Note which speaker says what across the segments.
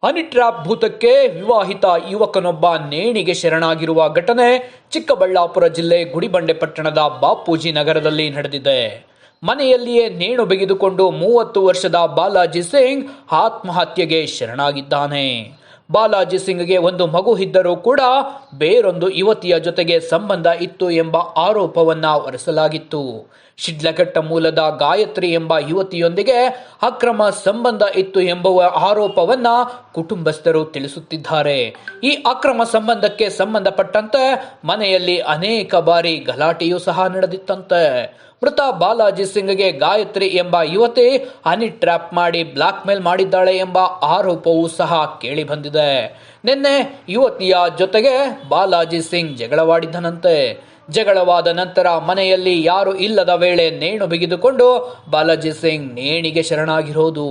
Speaker 1: Honey trap ಭೂತಕ್ಕೆ ವಿವಾಹಿತ ಯುವಕನೊಬ್ಬ ನೇಣಿಗೆ ಶರಣಾಗಿರುವ ಘಟನೆ ಚಿಕ್ಕಬಳ್ಳಾಪುರ ಜಿಲ್ಲೆ ಗುಡಿಬಂಡೆ ಪಟ್ಟಣದ ಬಾಪೂಜಿ ನಗರದಲ್ಲಿ ನಡೆದಿದೆ. ಮನೆಯಲ್ಲಿಯೇ ನೇಣು ಬಿಗಿದುಕೊಂಡು 30 ವರ್ಷದ ಬಾಲಾಜಿ ಸಿಂಗ್ ಆತ್ಮಹತ್ಯೆಗೆ ಶರಣಾಗಿದ್ದಾನೆ. ಬಾಲಾಜಿ ಸಿಂಗ್ಗೆ ಒಂದು ಮಗು ಇದ್ದರೂ ಕೂಡ ಬೇರೊಂದು ಯುವತಿಯ ಜೊತೆಗೆ ಸಂಬಂಧ ಇತ್ತು ಎಂಬ ಆರೋಪವನ್ನ ಹೊರಿಸಲಾಗಿತ್ತು. ಶಿಡ್ಲಘಟ್ಟ ಮೂಲದ ಗಾಯತ್ರಿ ಎಂಬ ಯುವತಿಯೊಂದಿಗೆ ಅಕ್ರಮ ಸಂಬಂಧ ಇತ್ತು ಎಂಬುವ ಆರೋಪವನ್ನ ಕುಟುಂಬಸ್ಥರು ತಿಳಿಸುತ್ತಿದ್ದಾರೆ. ಈ ಅಕ್ರಮ ಸಂಬಂಧಕ್ಕೆ ಸಂಬಂಧಪಟ್ಟಂತೆ ಮನೆಯಲ್ಲಿ ಅನೇಕ ಬಾರಿ ಗಲಾಟೆಯೂ ಸಹ ನಡೆದಿತ್ತಂತೆ. ಮೃತ ಬಾಲಾಜಿ ಸಿಂಗ್ಗೆ ಗಾಯತ್ರಿ ಎಂಬ ಯುವತಿ ಹನಿ ಟ್ರ್ಯಾಪ್ ಮಾಡಿ ಬ್ಲಾಕ್ ಮೇಲ್ ಮಾಡಿದ್ದಾಳೆ ಎಂಬ ಆರೋಪವೂ ಸಹ ಕೇಳಿ ಬಂದಿದೆ. ನಿನ್ನೆ ಯುವತಿಯ ಜೊತೆಗೆ ಬಾಲಾಜಿ ಸಿಂಗ್ ಜಗಳವಾಡಿದ್ದನಂತೆ. ಜಗಳವಾದ ನಂತರ ಮನೆಯಲ್ಲಿ ಯಾರು ಇಲ್ಲದ ವೇಳೆ ನೇಣು ಬಿಗಿದುಕೊಂಡು ಬಾಲಾಜಿ ಸಿಂಗ್ ನೇಣಿಗೆ ಶರಣಾಗಿರೋದು.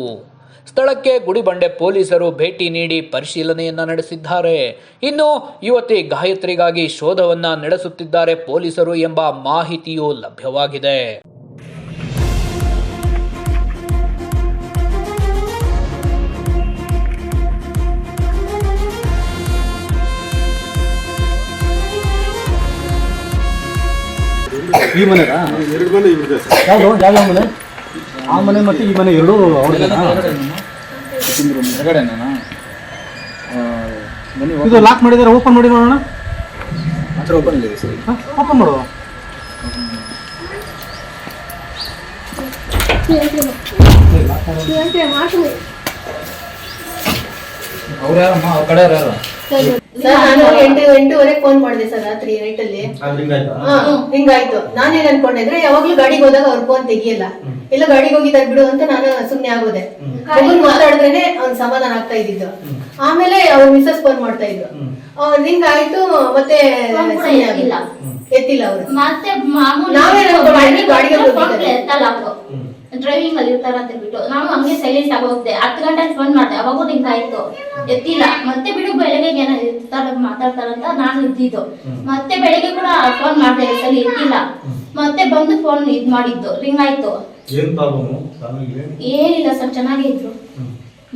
Speaker 1: ಸ್ಥಳಕ್ಕೆ ಗುಡಿಬಂಡೆ ಪೊಲೀಸರು ಭೇಟಿ ನೀಡಿ ಪರಿಶೀಲನೆಯನ್ನ ನಡೆಸಿದ್ದಾರೆ. ಇನ್ನು ಯುವತಿ ಗಾಯತ್ರಿಗಾಗಿ ಶೋಧವನ್ನ ನಡೆಸುತ್ತಿದ್ದಾರೆ ಪೊಲೀಸರು ಎಂಬ ಮಾಹಿತಿಯೂ ಲಭ್ಯವಾಗಿದೆ.
Speaker 2: ಈ ಮನೆ ಎರಡು ಮನೆ ಯಾವ್ದು ಯಾವ ಮನೆ? ಆ ಮನೆ ಮತ್ತೆ ಈ ಮನೆ ಎರಡು ಇದು ಲಾಕ್ ಮಾಡಿದಾರೆ. ಓಪನ್ ಮಾಡಿ ನೋಡೋಣ. ಓಪನ್ ಮಾಡು. ಅವ್ರು ಯಾರಮ್ಮ? ಅವ್ರ ಕಡೆ ಯಾರು?
Speaker 3: ನಾನು 8:30 ಫೋನ್ ಮಾಡಿದೆ ಸರ್, ರಾತ್ರಿ ನೈಟ್ ಅಲ್ಲಿ ಹಿಂಗಾಯ್ತು. ನಾನೇನ್ ಅನ್ಕೊಂಡೆ ಅಂದ್ರೆ ಯಾವಾಗ್ಲೂ ಗಾಡಿಗೆ ಹೋದಾಗ ಅವ್ರ ಫೋನ್ ತೆಗಿಯಲ್ಲ, ಎಲ್ಲ ಗಾಡಿಗೆ ಹೋಗಿದ್ದಾರೆ ಬಿಡು ಅಂತ ನಾನು ಸುಮ್ನೆ ಆಗೋದೆ. ಮಾತಾಡಿದ್ರೇನೆ ಅವ್ನ್ ಸಮಾಧಾನ ಆಗ್ತಾ ಇದ್ದಿದ್ದು. ಆಮೇಲೆ ಅವ್ರ ಮಿಸಸ್ ಫೋನ್ ಮಾಡ್ತಾ ಇದ್ರು, ರಿಂಗ್ ಆಯ್ತು, ಮತ್ತೆ ಎತ್ತಿಲ್ಲ ಅವರು.
Speaker 4: ಡ್ರೈವಿಂಗ್ ಅಲ್ಲಿ ಇರ್ತಾರ ಅಂತ ಬಿಟ್ಟು ನಾವು ಹಂಗೆ ಸೈಲೆಂಟ್ ಆಗಿ ಹೋಗ್ದೆ. 10 ಗಂಟೆಗೆ ಫೋನ್ ಮಾಡ್ದೆ, ಅವಾಗೂ ನಿಂಗೆ ಆಯ್ತು, ಎತ್ತಿಲ್ಲ. ಮತ್ತೆ ಬಿಡು ಬೆಳಗ್ಗೆ ಏನೋ ಮಾತಾಡ್ತಾರಂತ ನಾನು ಇದ್ದಿದ್ದು. ಮತ್ತೆ ಬೆಳಗ್ಗೆ ಕೂಡ ಫೋನ್ ಮಾಡ್ದೆ, ಸರಿ ಎತ್ತಿಲ್ಲ. ಮತ್ತೆ ಬಂದು ಫೋನ್ ಇದ್ ಮಾಡಿದ್ದು, ರಿಂಗ್ ಆಯ್ತು. ಏನಿಲ್ಲ ಸರ್, ಚೆನ್ನಾಗೇ ಇದ್ರು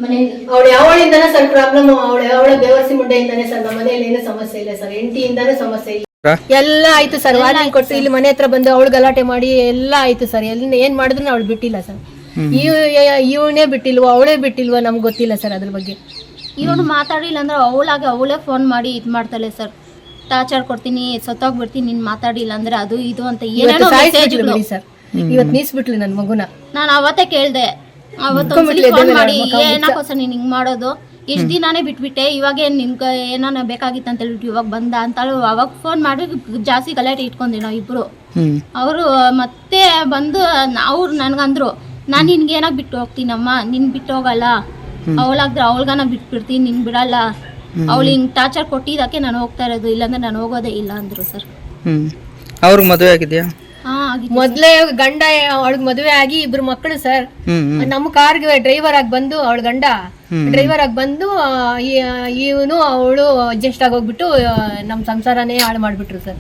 Speaker 4: ಮನೆಯಲ್ಲಿ.
Speaker 3: ಅವಳು ಯಾವಳಿಂದಾನೆ ಸರ್ ಪ್ರಾಬ್ಲಮ್, ಅವಳ ಬೇವರ್ಸಿ ಮುಂಡೆಯಿಂದಾನೆ ಸರ್. ನಮ್ಮ ಮನೆಯಲ್ಲಿ ಏನು ಸಮಸ್ಯೆ ಇಲ್ಲ ಸರ್, ಹೆಂಡತಿಯಿಂದಾನು ಸಮಸ್ಯೆ ಇಲ್ಲ. ಎಲ್ಲ ಆಯ್ತು ಸರ್, ವಾರ್ನಿಂಗ್ ಕೊಟ್ಟು ಇಲ್ಲಿ ಮನೆ ಹತ್ರ ಬಂದು ಅವಳು ಗಲಾಟೆ ಮಾಡಿ ಎಲ್ಲ ಆಯ್ತು ಸರ್. ಎಲ್ಲ ಏನ್ ಮಾಡಿದ್ರು ಅವಳು ಬಿಟ್ಟಿಲ್ಲ ಸರ್. ಇವನೇ ಬಿಟ್ಟಿಲ್ವ ಅವಳೇ ಬಿಟ್ಟಿಲ್ವ ನಮ್ಗೆ ಗೊತ್ತಿಲ್ಲ ಸರ್ ಅದ್ರ ಬಗ್ಗೆ.
Speaker 4: ಇವನು ಮಾತಾಡಿಲ್ಲ ಅಂದ್ರೆ ಅವಳೇ ಫೋನ್ ಮಾಡಿ ಇದ್ ಮಾಡ್ತಾಳೆ ಸರ್. ಟಾರ್ಚರ್ ಕೊಡ್ತೀನಿ, ಸತ್ತೋಗ್ಬಿಡ್ತೀನಿ ನೀನ್ ಮಾತಾಡಿಲ್ಲ ಅಂದ್ರೆ, ಅದು ಇದು ಅಂತ ಏನೇನೋ ಮೆಸೇಜ್ಗಳು
Speaker 3: ಸರ್. ಇವತ್ತು ನೀಸ್ಬಿಟ್ಲು ನನ್ ಮಗುನ.
Speaker 4: ನಾನು ಅವತ್ತೇ ಕೇಳ್ದೆ, ಅವತ್ತು ಫೋನ್ ಮಾಡಿ ಏನಕ್ಕೋಸ್ಕರ ನೀನ್ ಹಿಂಗ್ ಮಾಡೋದು, ಇಷ್ಟ ದಿನಾನೇ ಬಿಟ್ಬಿಟ್ಟೆ, ಇವಾಗ ನಿನ್ಗೆ ಏನಾನ ಬೇಕಾಗಿತ್ತು ಅಂತ ಹೇಳ್ಬಿಟ್ಟು ಇವಾಗ ಬಂದ ಅಂತ ಅವಾಗ ಫೋನ್ ಮಾಡಿ ಜಾಸ್ತಿ ಗಲಾಟೆ ಇಟ್ಕೊಂಡೆ ನಾವು ಇಬ್ರು. ಅವರು ಮತ್ತೆ ಬಂದು ಅವ್ರು ನನ್ಗಂದ್ರು, ನಾನು ನಿನ್ಗೆ ಏನಾಗ ಬಿಟ್ಟು ಹೋಗ್ತೀನಮ್ಮ, ನಿನ್ ಬಿಟ್ಟು ಹೋಗಲ್ಲ, ಅವಳಾಗ್ರೆ ಅವಳ್ಗಾನ ಬಿಟ್ಬಿಡ್ತೀನಿ, ನಿನ್ ಬಿಡಲ್ಲ, ಅವಳು ಹಿಂಗ್ ಟಾರ್ಚರ್ ಕೊಟ್ಟಿದ್ದಕ್ಕೆ ನಾನು ಹೋಗ್ತಾ ಇರೋದು, ಇಲ್ಲಾಂದ್ರೆ ನಾನು ಹೋಗೋದೇ ಇಲ್ಲ ಅಂದ್ರು ಸರ್.
Speaker 5: ಅವ್ರಿಗೆ ಮದುವೆ ಆಗಿದ್ಯಾ?
Speaker 3: ಮೊದ್ಲೇ ಗಂಡ ಅವಳಿಗೆ ಮದುವೆ ಆಗಿ 2 ಮಕ್ಕಳು ಸರ್. ನಮ್ಮ ಕಾರ್ಗೆ ಡ್ರೈವರ್ ಆಗಿ ಬಂದು, ಅವಳ ಗಂಡ ಡ್ರೈವರ್ ಆಗಿ ಬಂದು ಇವನು ಅವಳು ಅಡ್ಜಸ್ಟ್ ಆಗೋಗ್ಬಿಟ್ಟು ನಮ್ಮ ಸಂಸಾರನೇ ಹಾಳು ಮಾಡ್ಬಿಟ್ರು ಸರ್.